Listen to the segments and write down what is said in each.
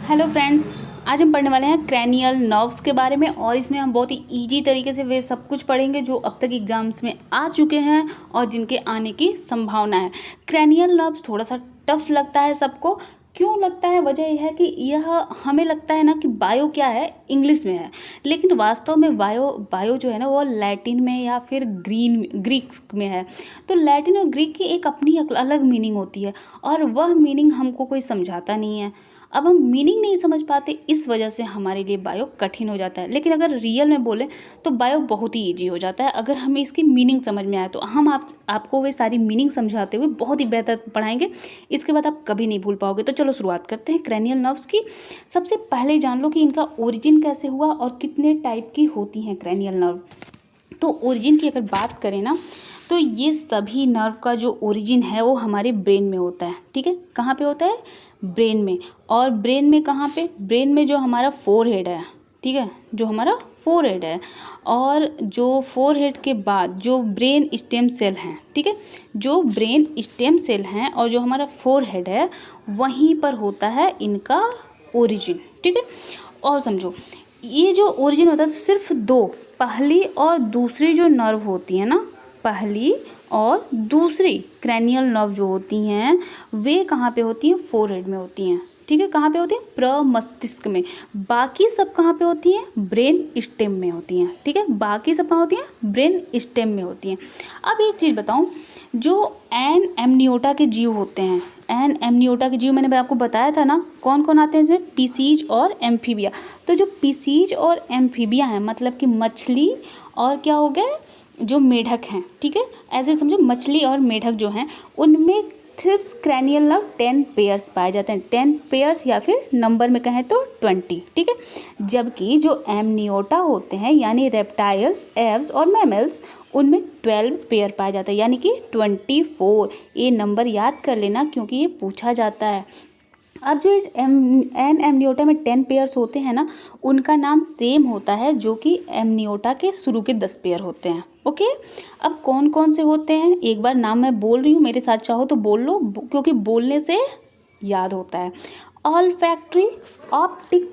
Hello friends, आज हम पढ़ने वाले हैं क्रैनियल नर्व्स के बारे में और इसमें हम बहुत ही इजी तरीके से वे सब कुछ पढ़ेंगे जो अब तक एग्जाम्स में आ चुके हैं और जिनके आने की संभावना है। क्रैनियल नर्व्स थोड़ा सा टफ लगता है सबको। क्यों लगता है? वजह यह है कि यह हमें लगता है ना कि बायो क्या है, इंग्लिश में है, लेकिन वास्तव में बायो जो है ना वो लैटिन में या फिर ग्रीक में है। तो लैटिन और ग्रीक की एक अपनी अलग मीनिंग होती है और वह मीनिंग हमको कोई समझाता नहीं है। अब हम मीनिंग नहीं समझ पाते, इस वजह से हमारे लिए बायो कठिन हो जाता है। लेकिन अगर रियल में बोले तो बायो बहुत ही ईजी हो जाता है अगर हमें इसकी मीनिंग समझ में आए तो। हम आपको वे सारी मीनिंग समझाते हुए बहुत ही बेहतर पढ़ाएंगे। इसके बाद आप कभी नहीं भूल पाओगे। तो चलो शुरुआत करते हैं क्रैनियल नर्व्स की। सबसे पहले जान लो कि इनका ओरिजिन कैसे हुआ और कितने टाइप की होती हैं क्रैनियल नर्व। तो ओरिजिन की अगर बात करें ना तो ये सभी नर्व का जो ओरिजिन है वो हमारे ब्रेन में होता है। ठीक है, कहाँ पे होता है? ब्रेन में। और ब्रेन में कहाँ पे? ब्रेन में जो हमारा फोरहेड है, ठीक है, जो हमारा फोरहेड है और जो फोरहेड के बाद जो ब्रेन स्टेम सेल हैं, ठीक है, जो ब्रेन स्टेम सेल हैं और जो हमारा फोरहेड है वहीं पर होता है इनका ओरिजिन। ठीक है, और समझो ये जो ओरिजिन होता है सिर्फ दो, पहली और दूसरी जो नर्व होती है ना, पहली और दूसरी क्रैनियल नर्व जो होती हैं वे कहाँ पे होती हैं? फोरहेड में होती हैं। ठीक है, कहाँ पे होती हैं? प्रमस्तिष्क में। बाकी सब कहाँ पे होती हैं? ब्रेन स्टेम में होती हैं। ठीक है, बाकी सब कहाँ होती हैं? ब्रेन स्टेम में होती हैं। अब एक चीज़ बताऊँ, जो एन एमनियोटा के जीव होते हैं, एन एमनियोटा के जीव मैंने आपको बताया था ना कौन कौन आते हैं इसमें? पीसीज और एम्फीबिया। तो जो पीसीज और एम्फीबिया हैं मतलब कि मछली और क्या हो गए, जो मेढक हैं, ठीक है, ऐसे समझो मछली और मेढक जो हैं उनमें सिर्फ क्रैनियल नर्व 10 पेयर्स पाए जाते हैं। 10 पेयर्स या फिर नंबर में कहें तो 20। ठीक है, जबकि जो एमनियोटा होते हैं यानी रेप्टाइल्स, एव्स और मैमल्स उनमें 12 पेयर पाए जाते हैं यानी कि 24। ये नंबर याद कर लेना क्योंकि ये पूछा जाता है। अब जो एन एमनियोटा में 10 पेयर्स होते हैं ना उनका नाम सेम होता है जो कि एमनियोटा के शुरू के 10 पेयर होते हैं। ओके, अब कौन कौन से होते हैं एक बार नाम मैं बोल रही हूँ, मेरे साथ चाहो तो बोल लो क्योंकि बोलने से याद होता है। Olfactory, optic,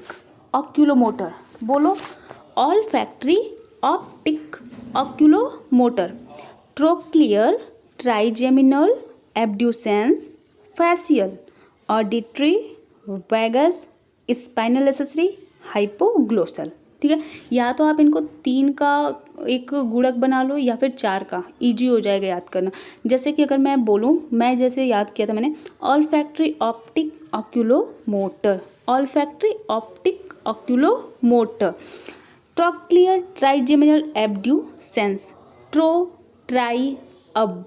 oculomotor. बोलो, olfactory, optic, oculomotor, trochlear, trigeminal, abducens, facial, auditory, vagus, spinal accessory, hypoglossal. ठीक है, या तो आप इनको 3 का एक गुणक बना लो या फिर 4 का, इजी हो जाएगा याद करना। जैसे कि अगर मैं बोलूँ, मैं जैसे याद किया था मैंने, olfactory, optic, oculomotor, olfactory, optic, oculomotor, trochlear, trigeminal, abducens, tri ab,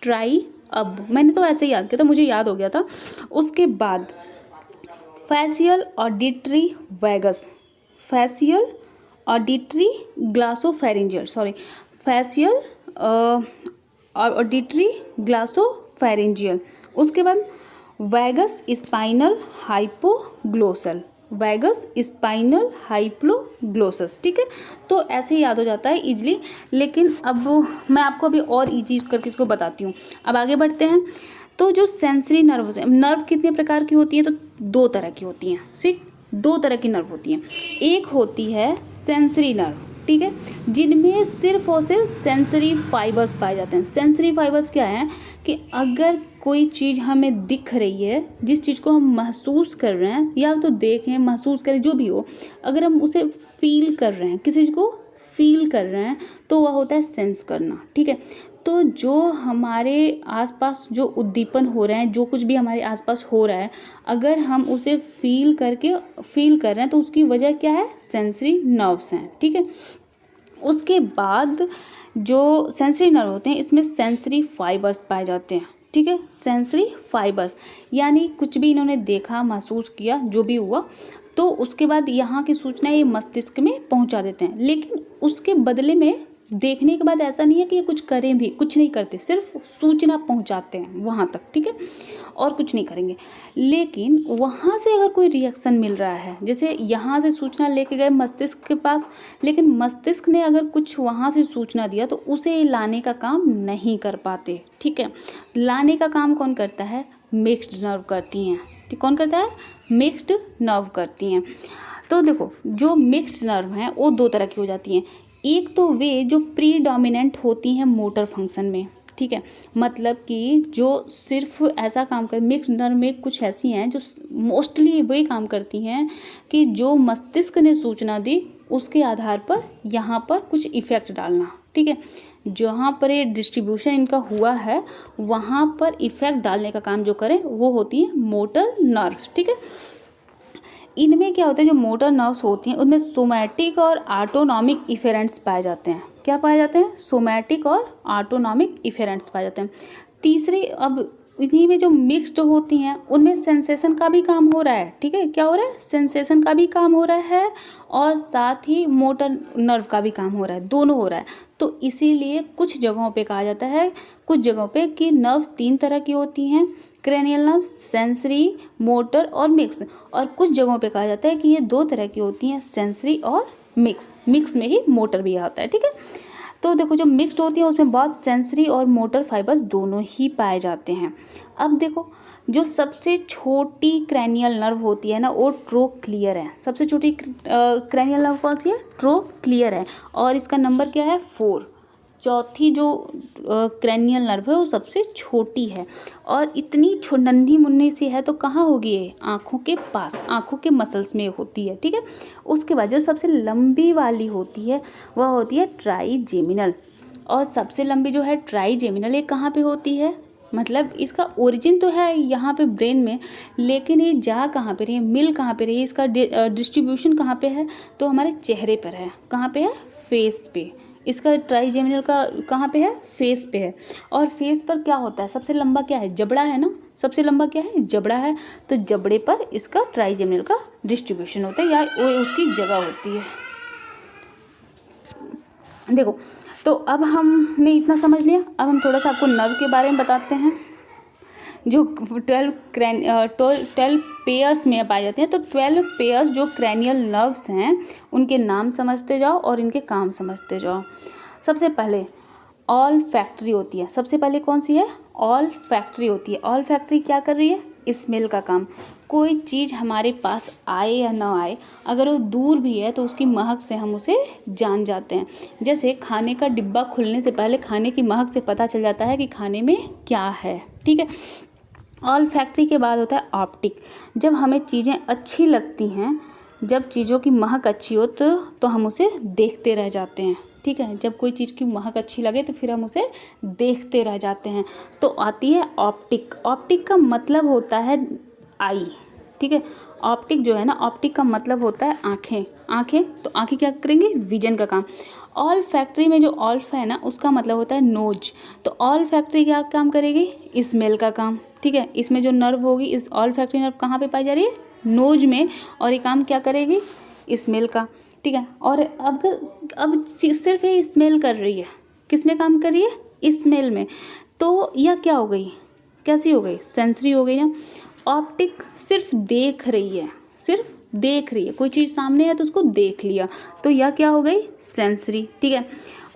tri ab, मैंने तो ऐसे ही याद किया था, मुझे याद हो गया था। उसके बाद facial, auditory, vagus, facial, auditory, glossopharyngeal, sorry, facial, auditory, glossopharyngeal. उसके बाद vagus, spinal, hypoglossal, vagus, spinal, hypoglossus. ठीक है, तो ऐसे ही याद हो जाता है इजली। लेकिन अब मैं आपको अभी और इजी करके इसको बताती हूँ। अब आगे बढ़ते हैं। तो जो सेंसरी नर्व, नर्व कितने प्रकार की होती है? तो 2 तरह की होती हैं, सिर्फ 2 तरह की नर्व होती हैं। एक होती है सेंसरी नर्व, ठीक है, जिनमें सिर्फ और सिर्फ सेंसरी फाइबर्स पाए जाते हैं। सेंसरी फाइबर्स क्या है कि अगर कोई चीज़ हमें दिख रही है, जिस चीज़ को हम महसूस कर रहे हैं या तो देखें, महसूस करें, जो भी हो, अगर हम उसे फील कर रहे हैं, किसी चीज़ को फील कर रहे हैं तो वह होता है सेंस करना। ठीक है, तो जो हमारे आसपास जो उद्दीपन हो रहे हैं, जो कुछ भी हमारे आसपास हो रहा है, अगर हम उसे फील कर रहे हैं तो उसकी वजह क्या है? सेंसरी नर्व्स हैं। ठीक है, उसके बाद जो सेंसरी नर्व होते हैं इसमें सेंसरी फाइबर्स पाए जाते हैं। ठीक है, सेंसरी फाइबर्स यानी कुछ भी इन्होंने देखा, महसूस किया, जो भी हुआ, तो उसके बाद यहाँ की सूचना ये मस्तिष्क में पहुँचा देते हैं। लेकिन उसके बदले में देखने के बाद ऐसा नहीं है कि ये कुछ करें, भी कुछ नहीं करते, सिर्फ सूचना पहुंचाते हैं वहां तक। ठीक है, और कुछ नहीं करेंगे। लेकिन वहां से अगर कोई रिएक्शन मिल रहा है, जैसे यहाँ से सूचना लेके गए मस्तिष्क के पास, लेकिन मस्तिष्क ने अगर कुछ वहां से सूचना दिया तो उसे लाने का काम नहीं कर पाते। ठीक है, लाने का काम कौन करता है? मिक्स्ड नर्व करती हैं। ठीक, कौन करता है? मिक्स्ड नर्व करती हैं। तो देखो जो मिक्स्ड नर्व हैं वो दो तरह की हो जाती हैं। एक तो वे जो प्रीडोमिनेंट होती हैं मोटर फंक्शन में, ठीक है, मतलब कि जो सिर्फ ऐसा काम कर, मिक्स्ड नर्व में कुछ ऐसी हैं जो मोस्टली वही काम करती हैं कि जो मस्तिष्क ने सूचना दी उसके आधार पर यहाँ पर कुछ इफ़ेक्ट डालना, ठीक है, जहाँ पर ये डिस्ट्रीब्यूशन इनका हुआ है वहाँ पर इफ़ेक्ट डालने का काम जो करें वो होती है मोटर नर्व्स, ठीक है। इनमें क्या होता है, जो मोटर नर्व्स होती हैं उनमें सोमैटिक और ऑटोनॉमिक इफेरेंट्स पाए जाते हैं। क्या पाए जाते हैं? सोमैटिक और ऑटोनॉमिक इफेरेंट्स पाए जाते हैं। तीसरी, अब इन्हीं में जो मिक्स्ड होती हैं उनमें सेंसेशन का भी काम हो रहा है, ठीक है, क्या हो रहा है? सेंसेशन का भी काम हो रहा है और साथ ही मोटर नर्व का भी काम हो रहा है, दोनों हो रहा है। तो इसीलिए कुछ जगहों पे कहा जाता है, कुछ जगहों पे कि नर्व्स 3 तरह की होती हैं, क्रेनियल नर्व्स, सेंसरी, मोटर और मिक्स। और कुछ जगहों पे कहा जाता है कि ये 2 तरह की होती हैं, सेंसरी और मिक्स। मिक्स में ही मोटर भी आता है, ठीक है। तो देखो जो मिक्स्ड होती है उसमें बहुत सेंसरी और मोटर फाइबर्स दोनों ही पाए जाते हैं। अब देखो जो सबसे छोटी क्रैनियल नर्व होती है ना वो ट्रोक्लियर है। सबसे छोटी क्रैनियल नर्व कौन सी है? ट्रोक्लियर है और इसका नंबर क्या है? 4। चौथी जो क्रैनियल नर्व है वो सबसे छोटी है और इतनी नन्ही मुन्नी सी है, तो कहाँ होगी ये? आँखों के पास, आँखों के मसल्स में होती है, ठीक है। उसके बाद जो सबसे लंबी वाली होती है वह होती है ट्राइजेमिनल, और सबसे लंबी जो है ट्राइजेमिनल ये कहाँ पे होती है? मतलब इसका ओरिजिन तो है यहाँ पे ब्रेन में, लेकिन ये जा कहाँ पे रही है, मिल कहाँ पे रही है, इसका डिस्ट्रीब्यूशन कहाँ पे है? तो हमारे चेहरे पर है। कहाँ पे है? फेस पे। इसका ट्राइजेमिनल का कहाँ पे है? फेस पे है। और फेस पर क्या होता है? सबसे लंबा क्या है? जबड़ा है ना। सबसे लंबा क्या है? जबड़ा है। तो जबड़े पर इसका ट्राइजेमिनल का डिस्ट्रीब्यूशन होता है या वो उसकी जगह होती है। देखो तो अब हमने इतना समझ लिया, अब हम थोड़ा सा आपको नर्व के बारे में बताते हैं। जो 12 पेयर्स में पाए जाते हैं, तो 12 पेयर्स जो क्रैनियल नर्व्स हैं उनके नाम समझते जाओ और इनके काम समझते जाओ। सबसे पहले ऑल फैक्ट्री होती है। सबसे पहले कौन सी है? ऑल फैक्ट्री होती है। ऑल फैक्ट्री क्या कर रही है? स्मेल का काम। कोई चीज़ हमारे पास आए या ना आए, अगर वो दूर भी है तो उसकी महक से हम उसे जान जाते हैं। जैसे खाने का डिब्बा खुलने से पहले खाने की महक से पता चल जाता है कि खाने में क्या है, ठीक है। ऑल फैक्ट्री के बाद होता है ऑप्टिक। जब हमें चीज़ें अच्छी लगती हैं, जब चीज़ों की महक अच्छी हो तो हम उसे देखते रह जाते हैं, ठीक है। जब कोई चीज़ की महक अच्छी लगे तो फिर हम उसे देखते रह जाते हैं, तो आती है ऑप्टिक। ऑप्टिक का मतलब होता है आई, ठीक है। ऑप्टिक जो है ना, ऑप्टिक का मतलब होता है आँखें। आँखें, तो आँखें क्या करेंगी? विजन का काम। ऑल फैक्ट्री में जो ऑल्फ है ना उसका मतलब होता है नोज। तो ऑल फैक्ट्री क्या काम करेगी? स्मेल का काम, ठीक है। इसमें जो नर्व होगी, इस ऑल फैक्ट्री नर्व कहाँ पे पाई जा रही है? नोज में, और ये काम क्या करेगी? स्मेल का, ठीक है। और अब सिर्फ ये स्मेल कर रही है। किस में काम कर रही है? स्मेल में। तो यह क्या हो गई? कैसी हो गई? सेंसरी हो गई ना। ऑप्टिक सिर्फ देख रही है, सिर्फ देख रही है, कोई चीज़ सामने है तो उसको देख लिया, तो यह क्या हो गई? सेंसरी, ठीक है।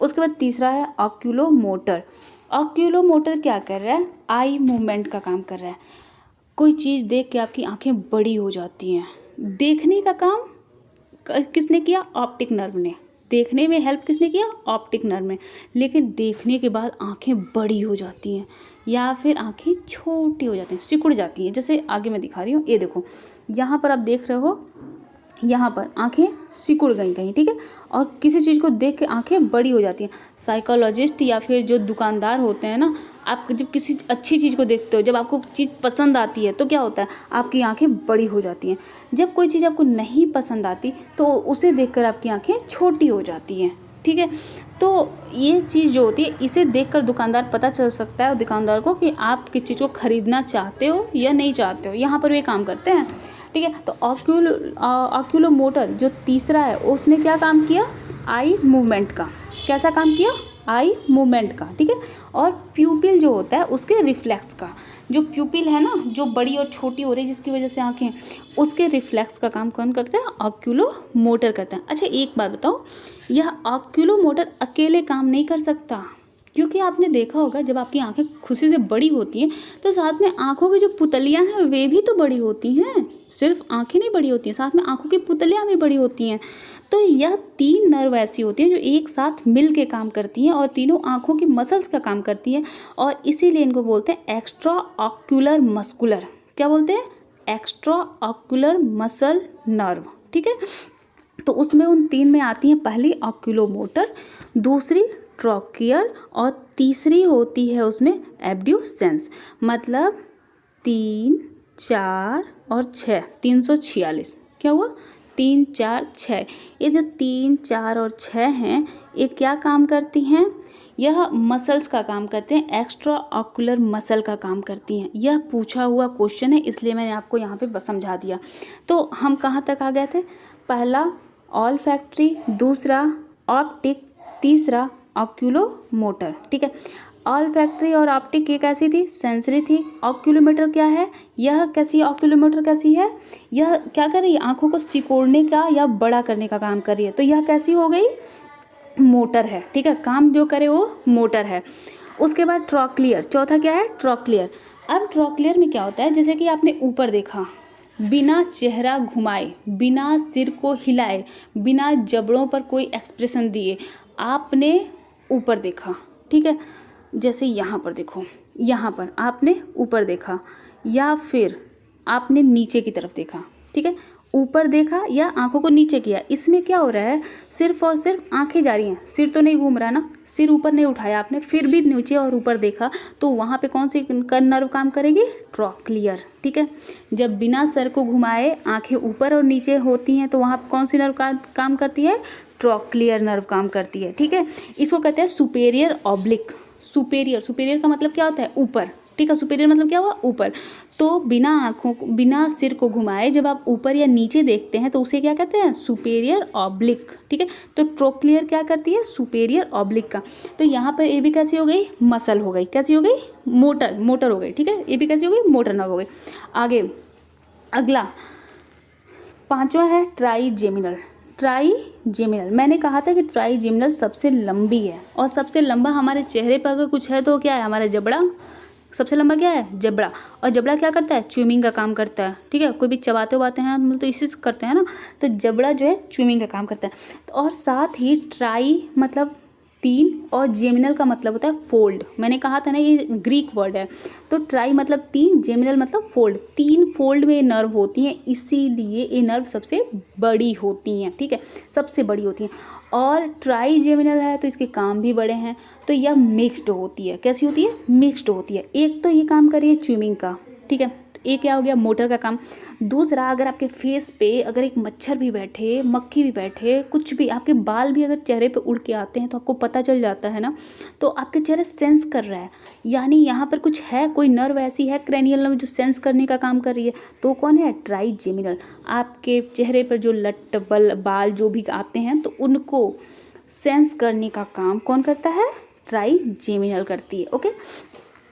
उसके बाद तीसरा है ऑक्यूलोमोटर। ऑक्यूलोमोटर क्या कर रहा है? आई मूवमेंट का काम कर रहा है। कोई चीज़ देख के आपकी आंखें बड़ी हो जाती हैं। देखने का काम किसने किया? ऑप्टिक नर्व ने। देखने में हेल्प किसने किया? ऑप्टिक नर्व ने। लेकिन देखने के बाद आंखें बड़ी हो जाती हैं या फिर आंखें छोटी हो जाती हैं, सिकुड़ जाती हैं। जैसे आगे मैं दिखा रही हूँ, ये देखो, यहाँ पर आप देख रहे हो, यहाँ पर आंखें सिकुड़ गई कहीं, ठीक है। और किसी चीज़ को देख के आंखें बड़ी हो जाती हैं। साइकोलॉजिस्ट या फिर जो दुकानदार होते हैं ना, आप जब किसी अच्छी चीज़ को देखते हो, जब आपको चीज़ पसंद आती है तो क्या होता है? आपकी आंखें बड़ी हो जाती हैं। जब कोई चीज़ आपको नहीं पसंद आती तो उसे देखकर आपकी आंखें छोटी हो जाती हैं, ठीक है। तो ये चीज़ जो होती है, इसे देखकर दुकानदार पता चल सकता है दुकानदार को कि आप किस चीज़ को ख़रीदना चाहते हो या नहीं चाहते हो। यहाँ पर वे काम करते हैं, ठीक है। तो ऑक्यूलोमोटर जो तीसरा है उसने क्या काम किया? आई मूवमेंट का। कैसा काम किया? आई मूवमेंट का, ठीक है। और प्यूपिल जो होता है उसके रिफ्लेक्स का। जो प्यूपिल है ना, जो बड़ी और छोटी हो रही है जिसकी वजह से आंखें, उसके रिफ्लेक्स का काम कौन करता है? ऑक्यूलोमोटर करता है। अच्छा एक बात बताओ, यह ऑक्यूलोमोटर अकेले काम नहीं कर सकता। क्योंकि आपने देखा होगा जब आपकी आंखें खुशी से बड़ी होती हैं तो साथ में आंखों की जो पुतलियां हैं वे भी तो बड़ी होती हैं, सिर्फ आंखें नहीं बड़ी होती हैं, साथ में आंखों की पुतलियां भी बड़ी होती हैं। तो यह 3 नर्व ऐसी होती हैं जो एक साथ मिल के काम करती हैं और तीनों आंखों की मसल्स का काम करती हैं, और इसीलिए इनको बोलते हैं एक्स्ट्रा ऑक्यूलर मस्कुलर। क्या बोलते हैं? Extra ocular muscle nerve. ठीक है, तो उसमें उन 3 में आती हैं, पहली ऑक्यूलोमोटर, दूसरी ट्रोकियर और तीसरी होती है उसमें एब्ड्यूसेंस। मतलब 3, 4 और 6, 346। क्या हुआ? 3, 4, 6। ये जो 3, 4 और 6 हैं ये क्या काम करती हैं? यह मसल्स का काम करते हैं, एक्स्ट्रा ऑक्यूलर मसल का काम करती हैं। यह पूछा हुआ क्वेश्चन है इसलिए मैंने आपको यहाँ पे बस समझा दिया। तो हम कहाँ तक आ गए थे? पहला ऑल्फैक्टरी, दूसरा ऑप्टिक, तीसरा ऑक्यूलोमोटर। ठीक है, ऑल्फैक्टरी और ऑप्टिक ये कैसी थी? सेंसरी थी। ऑक्यूलोमीटर क्या है? यह कैसी ऑक्यूलोमीटर कैसी है? यह क्या कर रही है? आंखों को सिकोड़ने का या बड़ा करने का काम कर रही है। तो यह कैसी हो गई? मोटर है। ठीक है, काम जो करे वो मोटर है। उसके बाद ट्रोक्लियर, चौथा क्या है? ट्रोक्लियर। अब ट्रोक्लियर में क्या होता है? जैसे कि आपने ऊपर देखा, बिना चेहरा घुमाए, बिना सिर को हिलाए, बिना जबड़ों पर कोई एक्सप्रेशन दिए आपने ऊपर देखा। ठीक है, जैसे यहाँ पर देखो, यहाँ पर आपने ऊपर देखा या फिर आपने नीचे की तरफ देखा। ठीक है, ऊपर देखा या आंखों को नीचे किया, इसमें क्या हो रहा है? सिर्फ और सिर्फ आंखें जा रही हैं, सिर तो नहीं घूम रहा ना, सिर ऊपर नहीं उठाया आपने, फिर भी नीचे और ऊपर देखा, तो वहाँ पे कौन सी नर्व काम करेगी? ट्रोक्लियर। ठीक है, जब बिना सर को घुमाए आंखें ऊपर और नीचे होती हैं तो वहाँ कौन सी नर्व काम करती है? ट्रोक्लियर नर्व काम करती है। ठीक है, इसको कहते हैं सुपेरियर ऑब्लिक। सुपेरियर, सुपेरियर का मतलब क्या होता है? ऊपर। ठीक है, सुपेरियर मतलब क्या हुआ? ऊपर। तो बिना आँखों को, बिना सिर को घुमाए जब आप ऊपर या नीचे देखते हैं तो उसे क्या कहते हैं? Superior oblique. ठीक है, तो ट्रोक्लियर क्या करती है? सुपेरियर ऑब्लिक का। तो यहाँ पर ये भी कैसी हो गई? मसल हो गई। कैसी हो गई? मोटर, मोटर हो गई। ठीक है, ये भी कैसी हो गई? मोटर नर्व हो गई। आगे अगला 5वां है ट्राइजेमिनल। ट्राइजेमिनल, मैंने कहा था कि ट्राइजेमिनल सबसे लंबी है, और सबसे लंबा हमारे चेहरे पर अगर कुछ है तो क्या है? हमारा जबड़ा। सबसे लंबा क्या है? जबड़ा। और जबड़ा क्या करता है? च्यूइंग का काम करता है। ठीक है, कोई भी चबाते उबाते हैं हम तो इसी से करते हैं ना, तो जबड़ा जो है च्यूइंग का काम करता है। तो और साथ ही ट्राई मतलब 3 और जेमिनल का मतलब होता है फोल्ड। मैंने कहा था ना ये ग्रीक वर्ड है। तो ट्राई मतलब 3, जेमिनल मतलब फोल्ड। 3 फोल्ड में नर्व होती हैं, इसीलिए ये नर्व सबसे बड़ी होती हैं। ठीक है, सबसे बड़ी होती हैं। और ट्राई जेमिनल है तो इसके काम भी बड़े हैं। तो यह मिक्स्ड होती है। कैसी होती है? मिक्स्ड होती है। एक तो ये काम कर रही है च्यूइंग का। ठीक है, एक क्या हो गया? मोटर का काम। दूसरा, अगर आपके फेस पे अगर एक मच्छर भी बैठे, मक्खी भी बैठे, कुछ भी, आपके बाल भी अगर चेहरे पे उड़ के आते हैं तो आपको पता चल जाता है ना, तो आपके चेहरा सेंस कर रहा है, यानी यहाँ पर कुछ है, कोई नर्व ऐसी है क्रेनियल नर्व जो सेंस करने का काम कर रही है। तो कौन है? ट्राइजेमिनल। आपके चेहरे पर जो लट बाल जो भी आते हैं तो उनको सेंस करने का काम कौन करता है? ट्राइजेमिनल करती है। ओके,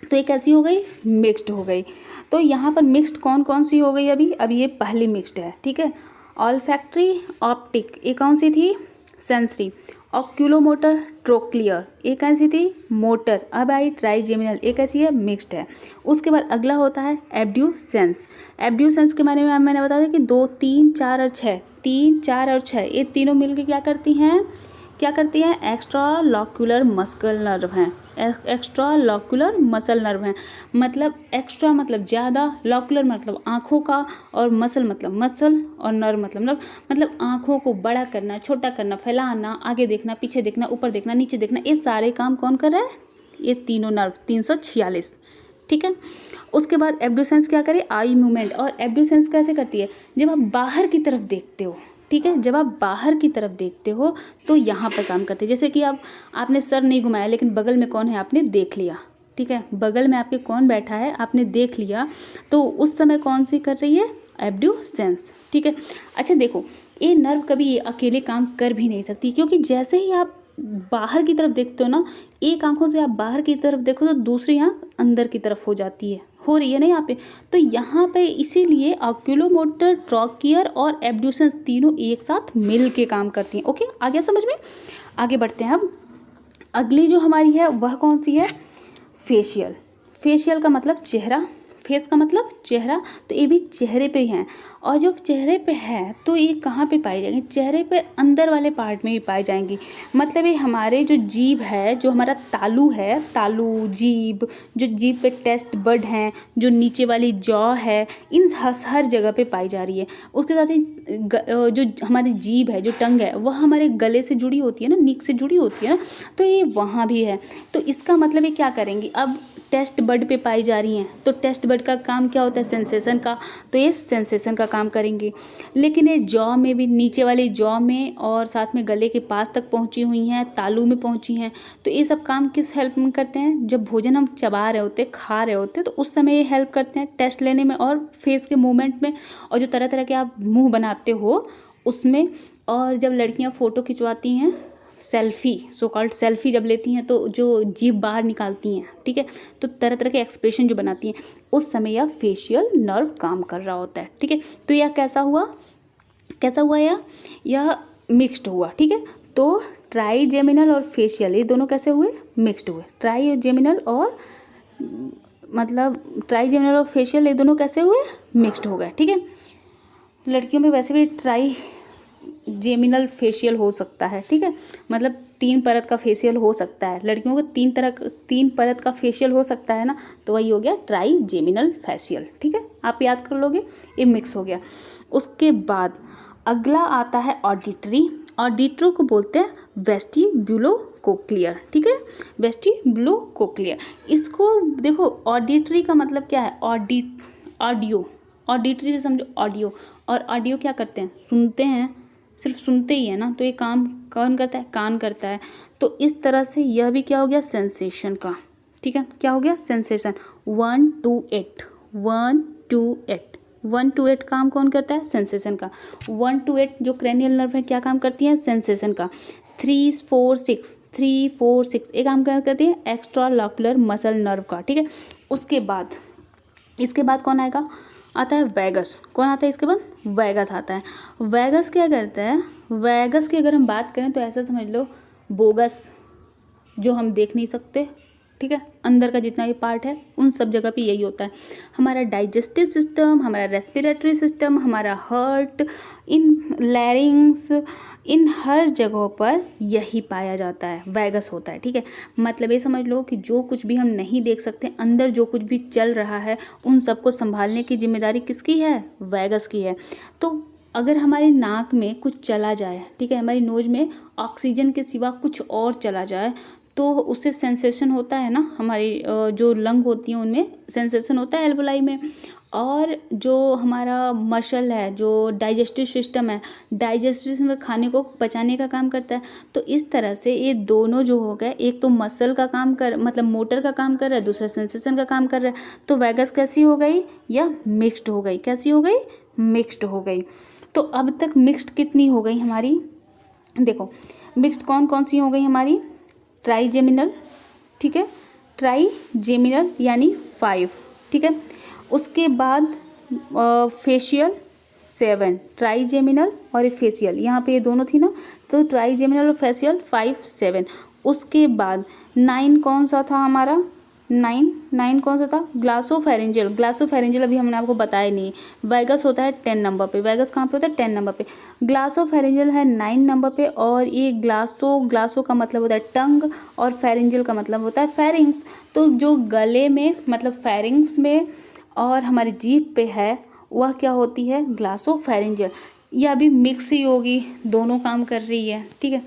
तो ये कैसी हो गई? मिक्स्ड हो गई। तो यहाँ पर मिक्स्ड कौन कौन सी हो गई? अभी ये पहली मिक्स्ड है। ठीक है, ऑल्फैक्टरी, ऑप्टिक, ये कौन सी थी? सेंसरी। ऑक्यूलोमोटर, ट्रोक्लियर, ये कैसी थी? मोटर। अब आई ट्राइजेमिनल, ये कैसी है? मिक्स्ड है। उसके बाद अगला होता है एब्ड्यूसेंस। एब्ड्यूसेंस के बारे में मैंने बताया था कि 2, 3, 4 और 6, 3, 4 और 6 ये तीनों मिलकर क्या करती हैं? क्या करती हैं? एक्स्ट्रा लॉक्यूलर मस्कल नर्व हैं। एक्स्ट्रा लॉक्यूलर मसल नर्व हैं। मतलब एक्स्ट्रा मतलब ज़्यादा, लॉक्यूलर मतलब आँखों का, और मसल मतलब मसल, और नर्व मतलब नर्व। मतलब आँखों को बड़ा करना, छोटा करना, फैलाना, आगे देखना, पीछे देखना, ऊपर देखना, नीचे देखना, ये सारे काम कौन कर रहा है? ये तीनों नर्व, 346। ठीक है, उसके बाद एब्ड्यूसेंस क्या करे? Eye movement. और एब्ड्यूसेंस कैसे करती है? जब आप बाहर की तरफ देखते हो। ठीक है, जब आप बाहर की तरफ देखते हो तो यहाँ पर काम करते हैं। जैसे कि आपने सर नहीं घुमाया लेकिन बगल में कौन है आपने देख लिया। ठीक है, बगल में आपके कौन बैठा है आपने देख लिया, तो उस समय कौन सी कर रही है? एब्ड्यूसेंस। ठीक है, अच्छा देखो, ये नर्व कभी ये अकेले काम कर भी नहीं सकती, क्योंकि जैसे ही आप बाहर की तरफ देखते हो ना, एक आंखों से आप बाहर की तरफ देखो तो दूसरी आंख अंदर की तरफ हो जाती है, हो रही है ना यहाँ पे। तो यहाँ पे इसीलिए ऑक्यूलोमोटर, ट्रोकियर और एब्ड्यूसेंस तीनों एक साथ मिल के काम करती हैं। ओके, आ गया समझ में? आगे बढ़ते हैं अब। अगली जो हमारी है वह कौन सी है, फेशियल। फेशियल का मतलब चेहरा, फेस का मतलब चेहरा, तो ये भी चेहरे पे हैं। और जब चेहरे पे है तो ये कहाँ पे पाई जाएंगी, चेहरे पे अंदर वाले पार्ट में भी पाई जाएंगी। मतलब ये हमारे जो जीभ है, जो हमारा तालू है, तालू जीभ, जो जीभ पे टेस्ट बड हैं, जो नीचे वाली जॉ है, इन हर जगह पे पाई जा रही है। उसके साथ ही जो हमारी जीभ है, जो टंग है, वह हमारे गले से जुड़ी होती है ना, नीक से जुड़ी होती है ना, तो ये वहाँ भी है। तो इसका मतलब ये क्या करेंगी, अब टेस्ट बड पे पाई जा रही हैं, तो टेस्ट बड का काम क्या होता है, सेंसेशन का, तो ये सेंसेशन का काम करेंगे। लेकिन ये जॉ में भी, नीचे वाली जॉ में और साथ में गले के पास तक पहुंची हुई हैं, तालू में पहुंची हैं। तो ये सब काम किस हेल्प में करते हैं, जब भोजन हम चबा रहे होते, खा रहे होते, तो उस समय ये हेल्प करते हैं टेस्ट लेने में और फेस के मूवमेंट में, और जो तरह तरह के आप मुँह बनाते हो उसमें। और जब लड़कियाँ फ़ोटो खिंचवाती हैं, सेल्फ़ी, सो कॉल्ड सेल्फ़ी जब लेती हैं, तो जो जीभ बाहर निकालती हैं, ठीक है, तो तरह तरह के एक्सप्रेशन जो बनाती हैं, उस समय यह फेशियल नर्व काम कर रहा होता है, ठीक है। तो यह कैसा हुआ, कैसा हुआ, यह मिक्स्ड हुआ, ठीक है। तो ट्राईजेमिनल और फेशियल ये दोनों कैसे हुए, मिक्स्ड हुए। ट्राईजेमिनल और मतलब ट्राईजेमिनल और फेशियल ये दोनों कैसे हुए, मिक्स्ड हो गए, ठीक है। लड़कियों में वैसे भी ट्राई जेमिनल फेशियल हो सकता है, ठीक है, मतलब 3 परत का फेशियल हो सकता है। लड़कियों को 3 परत का फेशियल हो सकता है ना, तो वही हो गया ट्राई जेमिनल फेशियल, ठीक है, आप याद कर लोगे, ये मिक्स हो गया। उसके बाद अगला आता है ऑडिटरी। ऑडिटरी को बोलते हैं वेस्टिब्यूलोकोक्लियर, ठीक है, वेस्टिब्यूलोकोक्लियर। इसको देखो, ऑडिटरी का मतलब क्या है, ऑडियो, ऑडिटरी से समझो ऑडियो, और ऑडियो क्या करते हैं, सुनते हैं, सिर्फ सुनते ही है ना, तो ये काम कौन करता है, कान करता है। तो इस तरह से यह भी क्या हो गया, सेंसेशन का, ठीक है, क्या हो गया, सेंसेशन। 1 to 8, 1 to 8, 1 to 8 काम कौन करता है, सेंसेशन का। 1 to 8 जो क्रेनियल नर्व है क्या काम करती है, सेंसेशन का। 3, 4, 6, 3, 4, 6 ये काम क्या करती है, एक्स्ट्रालॉकुलर मसल नर्व का, ठीक है। उसके बाद इसके बाद कौन आएगा, आता है वैगस। कौन आता है इसके बाद, वैगस आता है। वैगस क्या करता है, वैगस की अगर हम बात करें तो ऐसा समझ लो, बोगस जो हम देख नहीं सकते, ठीक है, अंदर का जितना भी पार्ट है उन सब जगह पे यही होता है। हमारा डाइजेस्टिव सिस्टम, हमारा रेस्पिरेटरी सिस्टम, हमारा हार्ट, इन लैरिंग्स, इन हर जगहों पर यही पाया जाता है, वैगस होता है, ठीक है। मतलब ये समझ लो कि जो कुछ भी हम नहीं देख सकते, अंदर जो कुछ भी चल रहा है, उन सबको संभालने की जिम्मेदारी किसकी है, वैगस की है। तो अगर हमारी नाक में कुछ चला जाए, ठीक है, हमारी नोज में ऑक्सीजन के सिवा कुछ और चला जाए, तो उससे सेंसेशन होता है ना, हमारी जो लंग होती हैं उनमें सेंसेशन होता है एल्वोलाई में। और जो हमारा मसल है, जो डाइजेस्टिव सिस्टम है, डाइजेस्टिव सिस्टम खाने को पचाने का काम करता है। तो इस तरह से ये दोनों जो हो गए, एक तो मसल का काम कर, मतलब मोटर का काम कर रहा है, दूसरा सेंसेशन का काम कर रहा है। तो वैगस कैसी हो गई, या मिक्स्ड हो गई, कैसी हो गई, मिक्स्ड हो गई। तो अब तक मिक्स्ड कितनी हो गई हमारी, देखो मिक्स्ड कौन कौन सी हो गई हमारी, ट्राईजेमिनल, ठीक है, ट्राईजेमिनल यानी 5, ठीक है। उसके बाद फेशियल 7, ट्राईजेमिनल और फेशियल, यहाँ पे ये दोनों थी ना, तो ट्राईजेमिनल और फेशियल 5, 7। उसके बाद 9 कौन सा था हमारा, 9 कौन सा था, ग्लासोफेरेंजियल। ग्लासोफेरेंजियल अभी हमने आपको बताया नहीं। वैगस होता है 10 नंबर पे, वैगस कहाँ पे होता है, 10 नंबर पे। ग्लासोफेरेंजियल है 9 नंबर पे, और ये ग्लासो का मतलब होता है टंग, और फेरेंजियल का मतलब होता है फेरिंग्स। तो जो गले में मतलब फेरिंग्स में और हमारी जीभ पे है, वह क्या होती है, ग्लासोफेरेंजियल। यह अभी मिक्स ही होगी, दोनों काम कर रही है, ठीक है।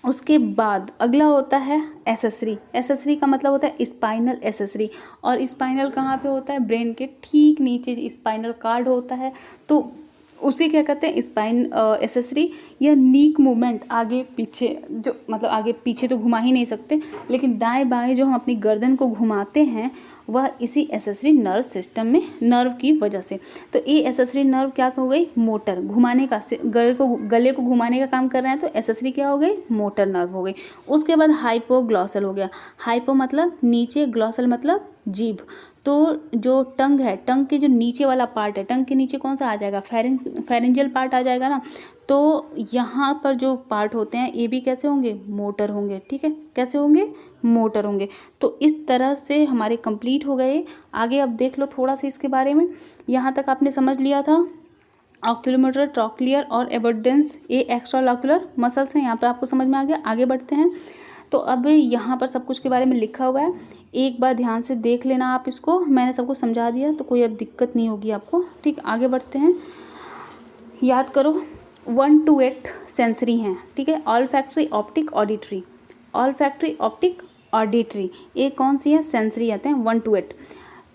उसके बाद अगला होता है एसेसरी। एसेसरी का मतलब होता है स्पाइनल एसेसरी, और स्पाइनल कहाँ पे होता है, ब्रेन के ठीक नीचे स्पाइनल कार्ड होता है। तो उसे क्या कहते हैं, स्पाइन एसेसरी। या नीक मूवमेंट, आगे पीछे, जो मतलब आगे पीछे तो घुमा ही नहीं सकते, लेकिन दाएं बाएं जो हम अपनी गर्दन को घुमाते हैं, वह इसी एसेसरी नर्व सिस्टम में, नर्व की वजह से। तो ये एसेसरी नर्व क्या हो गई, मोटर, घुमाने का, गले को घुमाने का काम कर रहे हैं, तो एसेसरी क्या हो गई, मोटर नर्व हो गई। उसके बाद हाइपोग्लॉसल हो गया। हाइपो मतलब नीचे, ग्लॉसल मतलब जीभ। तो जो टंग है, टंग के जो नीचे वाला पार्ट है, टंग के नीचे कौन सा आ जाएगा, फेरेंजियल पार्ट आ जाएगा ना। तो यहाँ पर जो पार्ट होते हैं ये भी कैसे होंगे, मोटर होंगे, ठीक है, कैसे होंगे, मोटर होंगे। तो इस तरह से हमारे कंप्लीट हो गए। आगे अब देख लो थोड़ा सा इसके बारे में। यहाँ तक आपने समझ लिया था ऑक्यूलोमोटर, ट्रॉक्लियर और एबोडेंस, ये एक्स्ट्रालॉक्युलर मसल्स हैं। यहाँ पर आपको समझ में आ गया। आगे बढ़ते हैं। तो अब यहाँ पर सब कुछ के बारे में लिखा हुआ है, एक बार ध्यान से देख लेना आप इसको। मैंने सबको समझा दिया तो कोई अब दिक्कत नहीं होगी आपको, ठीक। आगे बढ़ते हैं। याद करो 1 to 8 सेंसरी हैं, ठीक है। All factory, optic, auditory. All factory, optic, auditory, ये कौन सी है, सेंसरी आते हैं 1 to 8।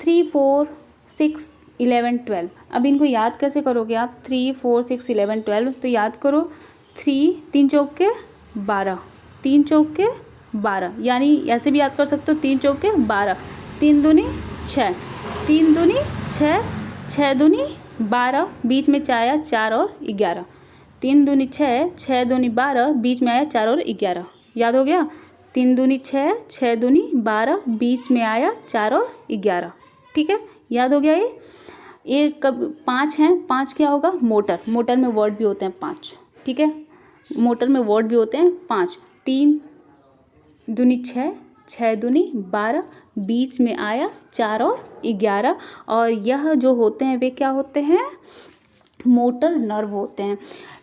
3, 4, 6, 11, 12। अब इनको याद कैसे करोगे आप, 3, 4, 6, 11, 12। तो याद करो 3 चौक के 12, 3 चौक के 12, यानी ऐसे भी याद कर सकते हो 3 चौक के 12, 3 दूनी 6, 3 दूनी 6, 6 दूनी 12, बीच में क्या आया 4 और 11, 3 दूनी 6, 6 दूनी 12, बीच में आया 4 और 11। याद हो गया, 3 दूनी 6, 6 दूनी 12, बीच में आया 4 और 11, ठीक है। याद हो गया ये कब 5 हैं, 5 क्या होगा, मोटर। मोटर में वर्ड भी होते हैं 5, ठीक है, मोटर में वर्ड भी होते हैं 5। 3 दूनी 6, 6 दूनी 12, बीच में आया 4 और 11। और यह जो होते हैं वे क्या होते हैं, मोटर नर्व होते हैं।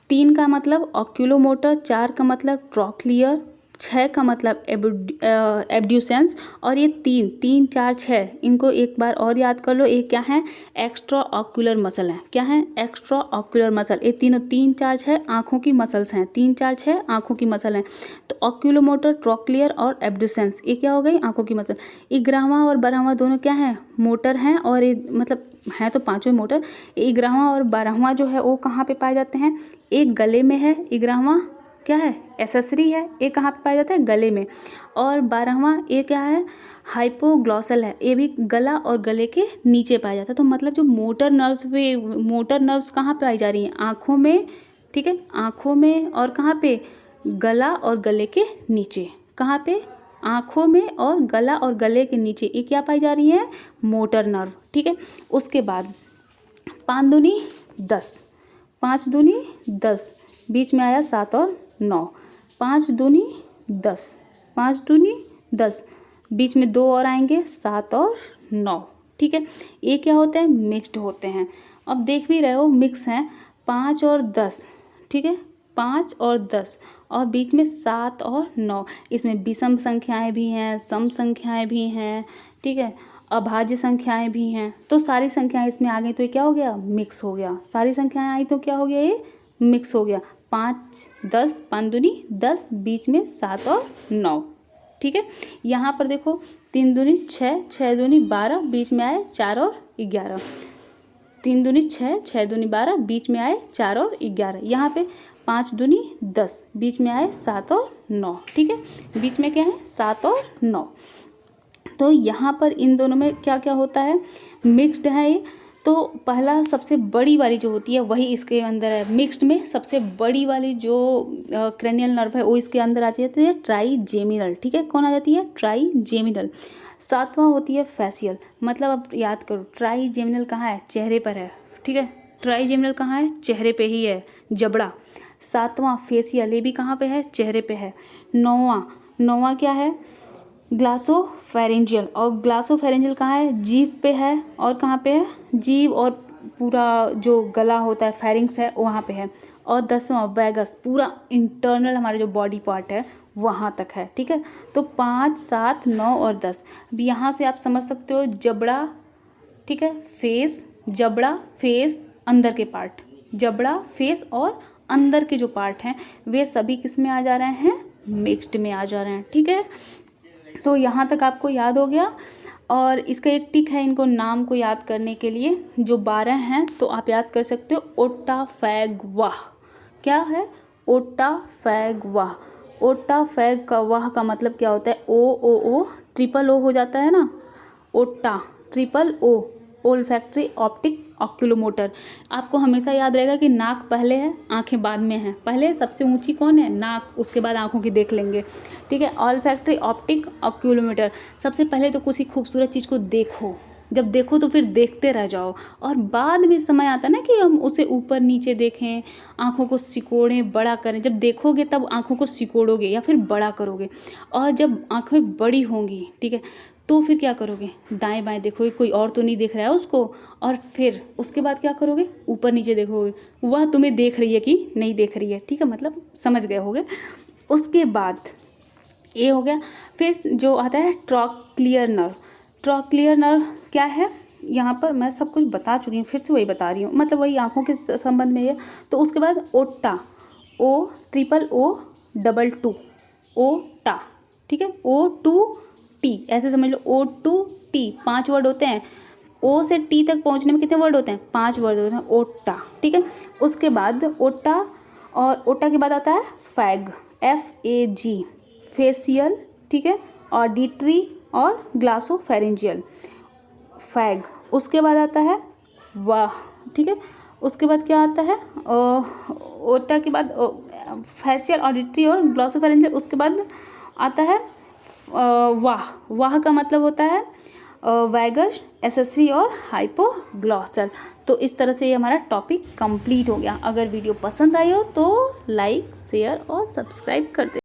3 का मतलब ऑक्यूलोमोटर, 4 का मतलब ट्रॉक्लियर, 6 का मतलब एब्ड्यूसेंस। और ये 3, 4, 6 इनको एक बार और याद कर लो, ये क्या है, एक्स्ट्रा ऑक्यूलर मसल है। क्या है, एक्स्ट्रा ऑक्यूलर मसल। ये तीनों 3, 4, 6 आँखों की मसल्स हैं, 3, 4, 6 आँखों की मसल हैं। तो ऑक्यूलोमोटर, ट्रॉक्लियर और एब्ड्यूसेंस ये क्या हो गई, आँखों की मसल। इग्रामा और बारहवां दोनों क्या हैं, मोटर हैं। और ये मतलब हैं तो पाँचों मोटर। इग्रामा और बारहवां जो है वो कहाँ पे पाए जाते हैं, एक गले में है। इग्रामा क्या है, एसेसरी है, ये कहाँ पे पाया जाता है, गले में। और बारहवां ये क्या है, हाइपोग्लॉसल है, ये भी गला और गले के नीचे पाया जाता है। तो मतलब जो मोटर नर्व्स कहाँ पे पाई जा रही हैं, आँखों में, ठीक है, आँखों में। और कहाँ पे, गला और गले के नीचे। कहाँ पे, आँखों में और गला और गले के नीचे, ये क्या पाई जा रही है, मोटर नर्व, ठीक है। उसके बाद 5 दूनी 10, 5 दूनी 10, बीच में आया 7 और 9, 5 दूनी 10, 5 दूनी 10, बीच में 2 और आएंगे 7 और 9, ठीक है। ये क्या होते हैं, मिक्स्ड होते हैं। अब देख भी रहे हो मिक्स हैं, 5 और 10, ठीक है, 5 और 10 और बीच में 7 और 9। इसमें विषम संख्याएं भी हैं, सम संख्याएं भी हैं, ठीक है, अभाज्य संख्याएं भी हैं। तो सारी संख्याएं इसमें आ गई तो ये क्या हो गया, मिक्स हो गया। सारी संख्याएं आई तो क्या हो गया, ये मिक्स हो गया। 5, 10, 5 दूनी 10, बीच में 7 और 9, ठीक है। यहाँ पर देखो 3 दूनी 6, 6 दूनी 12, बीच में आए 4 और 11, 3 दूनी 6, 6 दूनी 12, बीच में आए 4 और 11। यहाँ पे 5 दूनी 10, बीच में आए 7 और 9, ठीक है, बीच में क्या है 7 और 9। तो यहाँ पर इन दोनों में क्या क्या होता है, मिक्स्ड है ये। तो पहला सबसे बड़ी वाली जो होती है वही इसके अंदर है। मिक्स्ड में सबसे बड़ी वाली जो क्रेनियल नर्व है वो इसके अंदर आ जाती है, ट्राइजेमिनल, ठीक है। कौन आ जाती है, ट्राइजेमिनल। 7वां होती है फेसियल। मतलब अब याद करो ट्राइजेमिनल कहाँ है, चेहरे पर है, ठीक है, ट्राइजेमिनल कहाँ है, चेहरे पे ही है, जबड़ा। 7वां फेसियल, ये भी कहाँ पे है, चेहरे पे है। 9वां क्या है, ग्लासोफेरेंजियल। और ग्लासोफेरेंजियल कहाँ है, जीभ पे है। और कहाँ पे है, जीभ और पूरा जो गला होता है, फेरिंग्स है, वहाँ पे है। और 10वां वैगस, पूरा इंटरनल हमारे जो बॉडी पार्ट है वहाँ तक है, ठीक है। तो 5, 7, 9 और 10। अब यहाँ से आप समझ सकते हो जबड़ा, ठीक है, फेस, जबड़ा, फेस, अंदर के पार्ट, जबड़ा, फेस और अंदर के जो पार्ट हैं वे सभी किस में आ जा रहे हैं, मिक्स्ड में आ जा रहे हैं, ठीक है। तो यहाँ तक आपको याद हो गया। और इसका एक टिक है इनको नाम को याद करने के लिए, जो 12 हैं तो आप याद कर सकते हो ओट्टाफैगवाह। क्या है, ओट्टाफैगवाह। ओट्टाफैगवाह का मतलब क्या होता है, ओ ट्रिपल ओ हो जाता है ना, ओट्टा triple O, olfactory, optic, oculomotor. आपको हमेशा याद रहेगा कि नाक पहले है, आंखें बाद में हैं। पहले सबसे ऊंची कौन है? नाक, उसके बाद आंखों की देख लेंगे, ठीक है। Olfactory, optic, oculomotor. सबसे पहले तो किसी खूबसूरत चीज़ को देखो, जब देखो तो फिर देखते रह जाओ, और बाद में समय आता है ना कि हम उसे ऊपर नीचे देखें, आँखों को सिकोड़ें, बड़ा करें। जब देखोगे तब आँखों को सिकोड़ोगे या फिर बड़ा करोगे, और जब आँखें बड़ी होंगी, ठीक है, तो फिर क्या करोगे? दाएं बाएं देखोगे, कोई और तो नहीं देख रहा है उसको, और फिर उसके बाद क्या करोगे? ऊपर नीचे देखोगे, वह तुम्हें देख रही है कि नहीं देख रही है, ठीक है, मतलब समझ गए होगे। उसके बाद ये हो गया। फिर जो आता है ट्रॉक्लियर नर्व। ट्रॉक्लियर नर्व क्या है? यहाँ पर मैं सब कुछ बता चुकी हूँ, फिर से वही बता रही हूँ, मतलब वही आँखों के संबंध में है। तो उसके बाद ओटा, OOO2, ओटा, ठीक है, O2T, ऐसे समझ लो, O2T 5 वर्ड होते हैं। O से T तक पहुँचने में कितने वर्ड होते हैं? 5 वर्ड होते हैं, ओटा, ठीक है। उसके बाद ओटा, और ओटा के बाद आता है फैग, FAG, फेशियल, ठीक है, ऑडिटरी और ग्लासोफेरेंजियल, फैग। उसके बाद आता है वाह, ठीक है। उसके बाद क्या आता है? ओटा के बाद फेशियल, ऑडिटरी और ग्लासोफेरेंजियल। उसके बाद आता है वाह। वाह का मतलब होता है वैगस, एसेसरी और हाइपोग्लॉसल। तो इस तरह से ये हमारा टॉपिक कंप्लीट हो गया। अगर वीडियो पसंद आई हो तो लाइक, शेयर और सब्सक्राइब कर दे।